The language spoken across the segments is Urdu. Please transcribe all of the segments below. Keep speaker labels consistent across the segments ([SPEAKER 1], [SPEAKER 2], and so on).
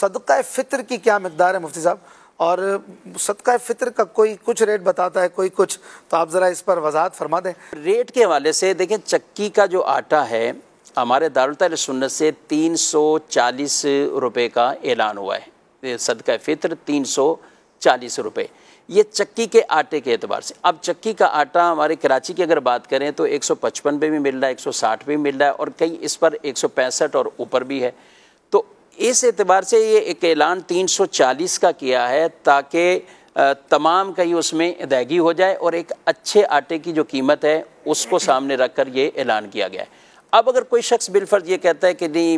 [SPEAKER 1] صدقہ فطر کی کیا مقدار ہے مفتی صاحب؟ اور صدقہ فطر کا کوئی کچھ ریٹ بتاتا ہے، کوئی کچھ، تو آپ ذرا اس پر وضاحت فرما دیں۔
[SPEAKER 2] ریٹ کے حوالے سے دیکھیں، چکی کا جو آٹا ہے ہمارے دارالتحفیظ سنت سے 340 روپے کا اعلان ہوا ہے، صدقہ فطر 340 روپے، یہ چکی کے آٹے کے اعتبار سے۔ اب چکی کا آٹا ہمارے کراچی کی اگر بات کریں تو 155 پہ بھی مل رہا ہے، 160 پہ بھی مل رہا ہے، اور کئی اس پر 165 اور اوپر بھی ہے۔ تو اس اعتبار سے یہ ایک اعلان 340 کا کیا ہے تاکہ تمام کہیں اس میں ادائیگی ہو جائے، اور ایک اچھے آٹے کی جو قیمت ہے اس کو سامنے رکھ کر یہ اعلان کیا گیا ہے۔ اب اگر کوئی شخص بالفرض یہ کہتا ہے کہ نہیں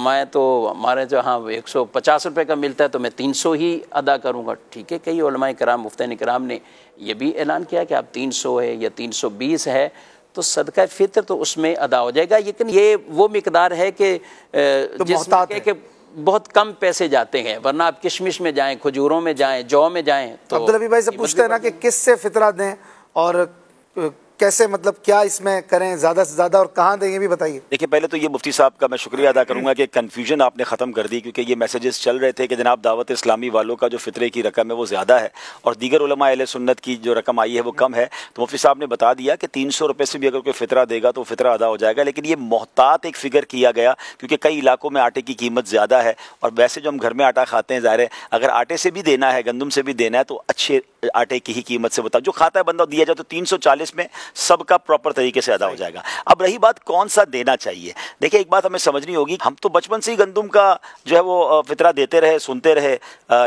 [SPEAKER 2] میں تو ہمارے جہاں 150 روپے کا ملتا ہے تو میں 300 ہی ادا کروں گا، ٹھیک ہے، کئی علماء کرام مفتیان کرام نے یہ بھی اعلان کیا کہ آپ 300 ہے یا 320 ہے تو صدقہ فطر تو اس میں ادا ہو جائے گا، لیکن یہ وہ مقدار ہے کہ جس میں کہ بہت کم پیسے جاتے ہیں، ورنہ آپ کشمش میں جائیں، کھجوروں میں جائیں، جو میں جائیں تو
[SPEAKER 1] عبدالحبیب بھائی سے پوچھتے ہیں نا کہ کس سے فطرہ دیں اور کیسے، مطلب کیا اس میں کریں زیادہ سے زیادہ، اور کہاں دیں یہ بھی بتائیے۔
[SPEAKER 3] دیکھیں، پہلے تو یہ مفتی صاحب کا میں شکریہ ادا کروں گا کہ کنفیوژن آپ نے ختم کر دی، کیونکہ یہ میسیجز چل رہے تھے کہ جناب دعوت اسلامی والوں کا جو فطرے کی رقم ہے وہ زیادہ ہے اور دیگر علماء اہل سنت کی جو رقم آئی ہے وہ کم ہے، تو مفتی صاحب نے بتا دیا کہ 300 روپے سے بھی اگر کوئی فطرہ دے گا تو فطرہ ادا ہو جائے گا، لیکن یہ محتاط ایک فگر کیا گیا کیونکہ کئی علاقوں میں آٹے کی قیمت زیادہ ہے، اور ویسے جو ہم گھر میں آٹا کھاتے ہیں ظاہر ہے اگر آٹے سے بھی دینا ہے، گندم سے بھی دینا ہے تو اچھے آٹے کی ہی قیمت سے بتا جو کھاتا ہے بندہ دیا جائے تو 340 میں سب کا پراپر طریقے سے ادا ہو جائے گا۔ اب رہی بات کون سا دینا چاہیے، دیکھیں ایک بات ہمیں سمجھنی ہوگی، ہم تو بچپن سے ہی گندم کا جو ہے وہ فطرہ دیتے رہے، سنتے رہے،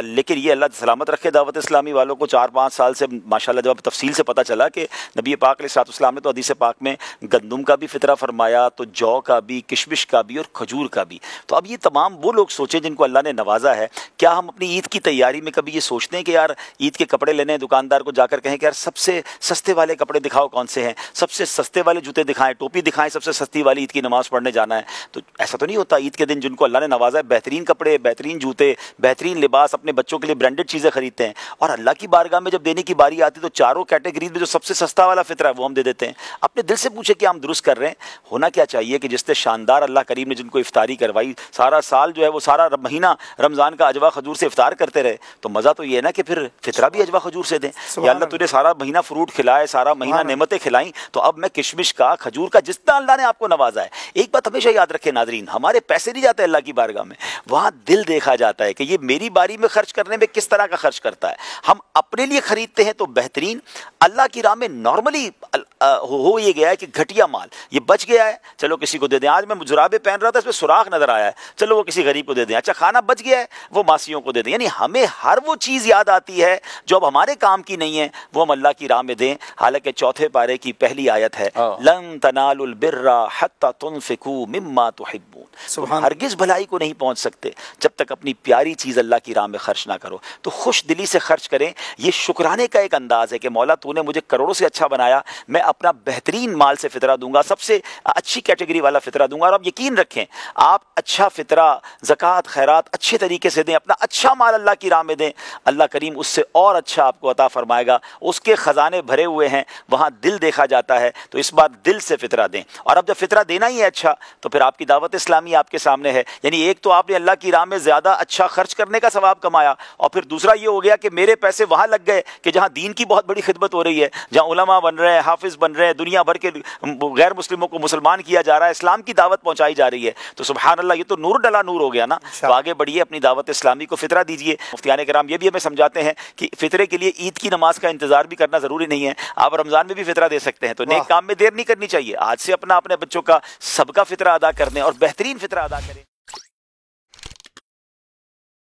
[SPEAKER 3] لیکن یہ اللہ سلامت رکھے دعوت اسلامی والوں کو 4-5 سال سے ماشاءاللہ جب تفصیل سے پتہ چلا کہ نبی پاک علیہ السلام نے تو حدیث پاک میں گندم کا بھی فطرہ فرمایا، تو جو کا بھی، کشمش کا بھی اور کھجور کا بھی۔ تو اب یہ تمام وہ لوگ سوچیں جن کو اللہ نے نوازا ہے، کیا ہم اپنی عید کی تیاری میں کبھی یہ سوچتے ہیں کہ یار عید کے کپڑے لینے دکاندار کو جا کر کہیں کہ یار سب سے سستے والے کپڑے دکھاؤ کون سے ہیں، سب سے سستے والے جوتے دکھائیں، ٹوپی دکھائیں، سب سے سستی والی عید کی نماز پڑھنے جانا ہے؟ تو ایسا تو نہیں ہوتا۔ عید کے دن جن کو اللہ نے نوازا ہے بہترین کپڑے، بہترین جوتے، بہترین لباس، اپنے بچوں کے لیے برانڈڈ چیزیں خریدتے ہیں، اور اللہ کی بارگاہ میں جب دینے کی باری آتی ہے تو چاروں کیٹیگریز میں جو سب سے سستا والا فطرہ ہے وہ ہم دے دیتے ہیں۔ اپنے دل سے پوچھے کہ ہم درست کر رہے ہیں؟ ہونا کیا چاہیے کہ جس سے شاندار اللہ کریم نے جن کو افطاری کروائی، سارا سال جو ہے وہ سارا مہینہ رمضان کا اجوا کھجور سے افطار کرتے رہے، تو مزہ تو یہ ہے نا کہ پھر فطرہ بھی اجوا کھجور سے دیں۔ یا اللہ تجھے سارا مہینہ فروٹ کھلائے، سارا مہینہ نعمتیں کھلائیں، تو اب میں کشمش کا، کھجور کا، جتنا اللہ نے آپ کو نوازا ہے۔ ایک بات ہمیشہ یاد رکھیں ناظرین، ہمارے پیسے نہیں جاتے اللہ کی بارگاہ میں، وہاں دل دیکھا جاتا ہے کہ یہ میری باری میں خرچ کرنے میں کس طرح کا خرچ کرتا ہے۔ ہم اپنے لیے خریدتے ہیں تو بہترین، اللہ کی راہ میں نارملی ہو یہ گیا ہے کہ گھٹیا مال یہ بچ گیا ہے، چلو کسی کو دے دیں۔ آج میں جرابے پہن رہا تھا، اس میں سوراخ نظر آیا ہے، چلو وہ کسی غریب کو دے دیں۔ اچھا کھانا بچ گیا ہے، وہ ماسیوں کو دے دیں۔ یعنی ہمیں ہر وہ چیز یاد آتی ہے جو اب ہمارے کام کی نہیں ہے، وہ ہم اللہ کی راہ میں دیں۔ حالانکہ 4 پارے کی پہلی آیت ہے لن تنالوا البر حتی تنفقوا مما تحبون، ہرگز بھلائی کو نہیں پہنچ سکتے جب تک اپنی پیاری چیز اللہ کی راہ میں خرچ نہ کرو۔ تو خوش دلی سے خرچ کریں، یہ شکرانے کا ایک انداز ہے کہ مولا تو نے مجھے کروڑوں سے اچھا بنایا، میں اپنا بہترین مال سے فطرہ دوں گا، سب سے اچھی کیٹیگری والا فطرہ دوں گا۔ اور آپ یقین رکھیں، آپ اچھا فطرہ، زکوٰۃ، خیرات اچھے طریقے سے دیں، اپنا اچھا مال اللہ کی راہ میں دیں، اللہ کریم اس سے اور اچھا آپ کو عطا فرمائے گا۔ اس کے خزانے بھرے ہوئے ہیں، وہاں دل دیکھا جاتا ہے، تو اس بار دل سے فطرہ دیں۔ اور اب جب فطرہ دینا ہی ہے اچھا، تو پھر آپ کی دعوت اسلامی آپ کے سامنے ہے۔ یعنی ایک تو آپ نے اللہ کی راہ میں زیادہ اچھا خرچ کرنے کا ثواب کمایا، اور پھر دوسرا یہ ہو گیا کہ میرے پیسے وہاں لگ گئے کہ جہاں دین کی بہت بڑی خدمت ہو رہی ہے، جہاں علماء بن رہے ہیں، حافظ بن رہے ہیں، دنیا بھر کے غیر مسلموں کو مسلمان کیا جا رہا ہے، اسلام کی دعوت پہنچائی جا رہی ہے۔ تو سبحان اللہ، یہ تو نور ڈلا نور ہو گیا نا۔ تو آگے بڑھیے، اپنی دعوت اسلامی کو فطرہ دیجیے۔ مفتیان کرام یہ بھی ہمیں سمجھاتے ہیں کہ فطرے کے لیے عید کی نماز کا انتظار بھی کرنا ضروری نہیں ہے، آپ رمضان میں بھی فطرہ دے سکتے ہیں۔ تو نیک کام میں دیر نہیں کرنی چاہیے، آج سے اپنے بچوں کا سب کا فطرہ ادا کرنے اور بہترین فطرہ ادا کریں۔